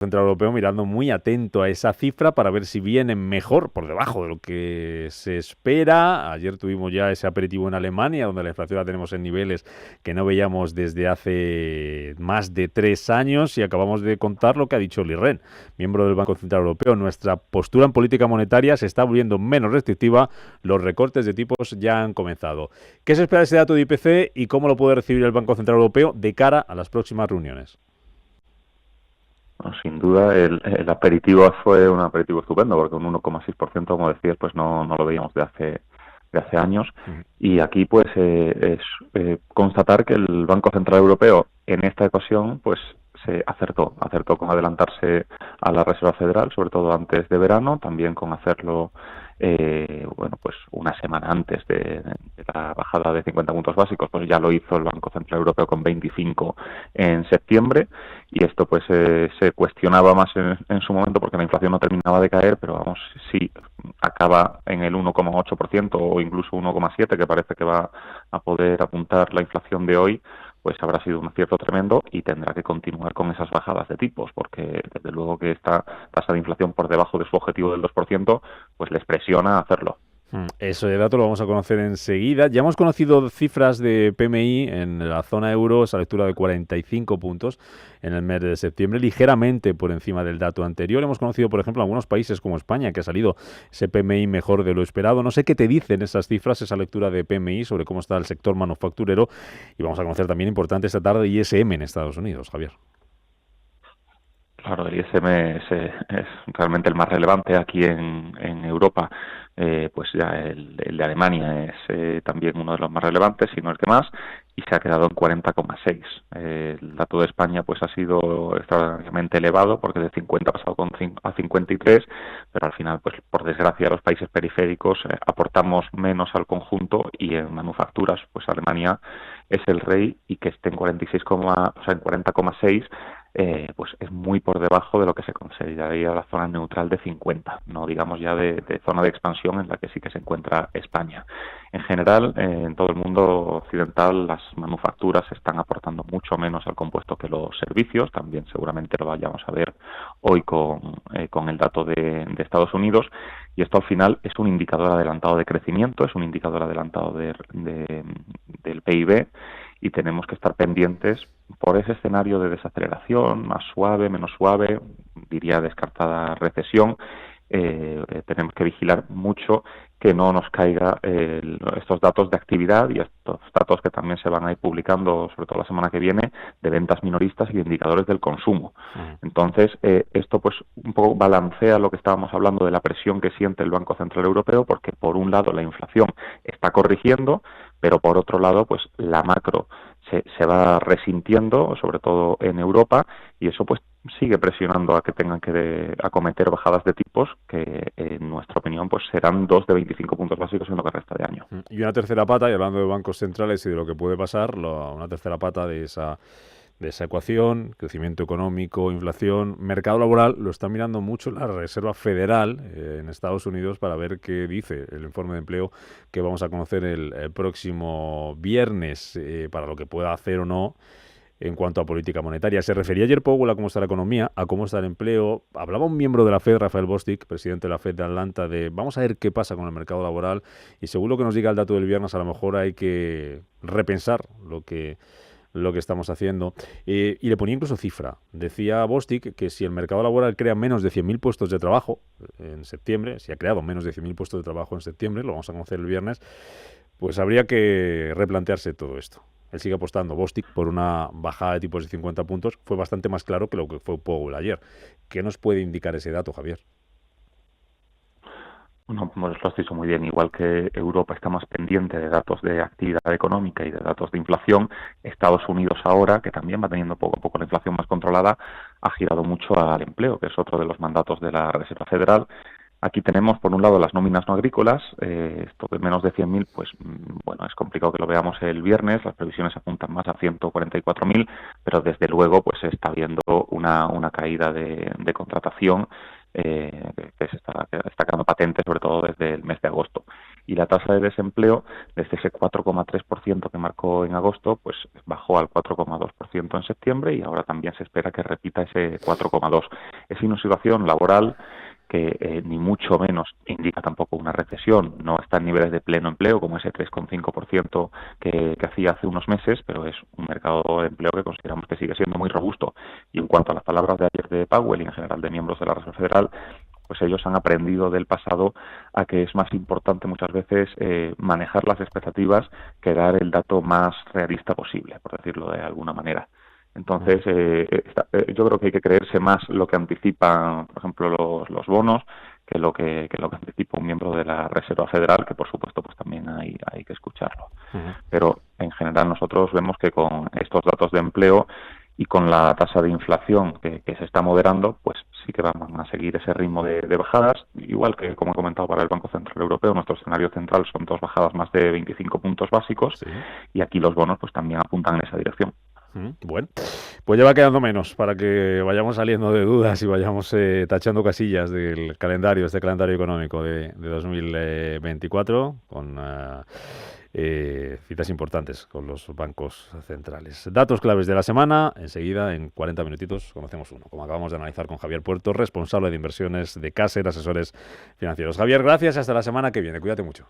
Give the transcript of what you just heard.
Central Europeo mirando muy atento a esa cifra para ver si viene mejor, por debajo de lo que se espera. Ayer tuvimos ya ese aperitivo en Alemania, donde la inflación la tenemos en niveles que no veíamos desde hace más de 3 años, y acabamos de contar lo que ha dicho Olli Rehn, miembro del Banco Central Europeo. Nuestra postura en política monetaria se está volviendo menos restrictiva, los recortes de tipos ya han comenzado. ¿Qué se espera de ese dato de IPC y cómo lo puede recibir el Banco Central Europeo de cara a las próximas reuniones? Bueno, sin duda, el aperitivo fue un aperitivo estupendo, porque un 1,6%, como decías, pues no lo veíamos de hace años. Y aquí, pues, es constatar que el Banco Central Europeo, en esta ocasión, pues, se acertó con adelantarse a la Reserva Federal, sobre todo antes de verano, también con hacerlo, bueno, pues una semana antes de la bajada de 50 puntos básicos, pues ya lo hizo el Banco Central Europeo con 25 en septiembre, y esto pues se cuestionaba más en su momento porque la inflación no terminaba de caer, pero vamos, si acaba en el 1,8% o incluso 1,7%, que parece que va a poder apuntar la inflación de hoy, pues habrá sido un acierto tremendo y tendrá que continuar con esas bajadas de tipos, porque desde luego que esta tasa de inflación por debajo de su objetivo del 2%, pues les presiona a hacerlo. Ese dato lo vamos a conocer enseguida. Ya hemos conocido cifras de PMI en la zona euro, esa lectura de 45 puntos en el mes de septiembre, ligeramente por encima del dato anterior. Hemos conocido, por ejemplo, algunos países como España, que ha salido ese PMI mejor de lo esperado. No sé qué te dicen esas cifras, esa lectura de PMI sobre cómo está el sector manufacturero. Y vamos a conocer también, importante esta tarde, ISM en Estados Unidos, Javier. Claro, el ISM es realmente el más relevante aquí en Europa. Pues ya el de Alemania es también uno de los más relevantes, si no el que más, y se ha quedado en 40,6. El dato de España pues ha sido extraordinariamente elevado, porque de 50 ha pasado a 53, pero al final, pues por desgracia, los países periféricos aportamos menos al conjunto, y en manufacturas, pues Alemania es el rey, y que esté en 46, o sea, en 40,6, pues es muy por debajo de lo que se consideraría la zona neutral de 50, no digamos ya de zona de expansión en la que sí que se encuentra España. En general, en todo el mundo occidental, las manufacturas están aportando mucho menos al compuesto que los servicios. También seguramente lo vayamos a ver hoy con el dato de Estados Unidos, y esto al final es un indicador adelantado de crecimiento, es un indicador adelantado del PIB, y tenemos que estar pendientes por ese escenario de desaceleración, más suave, menos suave, diría descartada recesión. Tenemos que vigilar mucho que no nos caiga estos datos de actividad y estos datos que también se van a ir publicando, sobre todo la semana que viene, de ventas minoristas y de indicadores del consumo. Entonces, esto pues un poco balancea lo que estábamos hablando de la presión que siente el Banco Central Europeo, porque por un lado la inflación está corrigiendo, pero por otro lado pues la macro se va resintiendo, sobre todo en Europa, y eso pues sigue presionando a que tengan que acometer bajadas de tipos que, en nuestra opinión, pues serán 2 de 25 puntos básicos en lo que resta de año. Y una tercera pata, y hablando de bancos centrales y de lo que puede pasar, una tercera pata de esa ecuación, crecimiento económico, inflación, mercado laboral, lo está mirando mucho la Reserva Federal en Estados Unidos para ver qué dice el informe de empleo que vamos a conocer el próximo viernes, para lo que pueda hacer o no en cuanto a política monetaria. Se refería ayer Powell a cómo está la economía, a cómo está el empleo. Hablaba un miembro de la Fed, Rafael Bostic, presidente de la Fed de Atlanta, de vamos a ver qué pasa con el mercado laboral, y según lo que nos diga el dato del viernes, a lo mejor hay que repensar lo que estamos haciendo. Y le ponía incluso cifra. Decía Bostic que si el mercado laboral crea menos de 100.000 puestos de trabajo en septiembre, si ha creado menos de 100.000 puestos de trabajo en septiembre, lo vamos a conocer el viernes, pues habría que replantearse todo esto. Él sigue apostando, Bostic, por una bajada de tipos de 50 puntos. Fue bastante más claro que lo que fue Powell ayer. ¿Qué nos puede indicar ese dato, Javier? Bueno, pues lo has dicho muy bien. Igual que Europa está más pendiente de datos de actividad económica y de datos de inflación, Estados Unidos ahora, que también va teniendo poco a poco la inflación más controlada, ha girado mucho al empleo, que es otro de los mandatos de la Reserva Federal. Aquí tenemos, por un lado, las nóminas no agrícolas. Esto de menos de 100.000, pues bueno, es complicado que lo veamos el viernes. Las previsiones apuntan más a 144.000, pero desde luego pues se está viendo una caída de contratación que está quedando patente, sobre todo desde el mes de agosto. y la tasa de desempleo, desde ese 4,3% que marcó en agosto, pues bajó al 4,2% en septiembre y ahora también se espera que repita ese 4,2%. Es una situación laboral que ni mucho menos indica tampoco una recesión, no está en niveles de pleno empleo como ese 3,5% que hacía hace unos meses, pero es un mercado de empleo que consideramos que sigue siendo muy robusto. Y en cuanto a las palabras de ayer de Powell y en general de miembros de la Reserva Federal, pues ellos han aprendido del pasado a que es más importante muchas veces manejar las expectativas que dar el dato más realista posible, por decirlo de alguna manera. Entonces, yo creo que hay que creerse más lo que anticipan, por ejemplo, los bonos, que lo que anticipa un miembro de la Reserva Federal, que por supuesto pues también hay que escucharlo. Pero en general nosotros vemos que con estos datos de empleo y con la tasa de inflación que se está moderando, pues sí que vamos a seguir ese ritmo de bajadas, igual que, como he comentado, para el Banco Central Europeo, nuestro escenario central son 2 bajadas más de 25 puntos básicos, Sí. y aquí los bonos pues también apuntan en esa dirección. Bueno, pues ya va quedando menos para que vayamos saliendo de dudas y vayamos tachando casillas del calendario, este calendario económico de 2024, con citas importantes con los bancos centrales. Datos claves de la semana, enseguida, en 40 minutitos, conocemos uno, como acabamos de analizar con Javier Puerto, responsable de inversiones de Caser Asesores Financieros. Javier, gracias, hasta la semana que viene, cuídate mucho.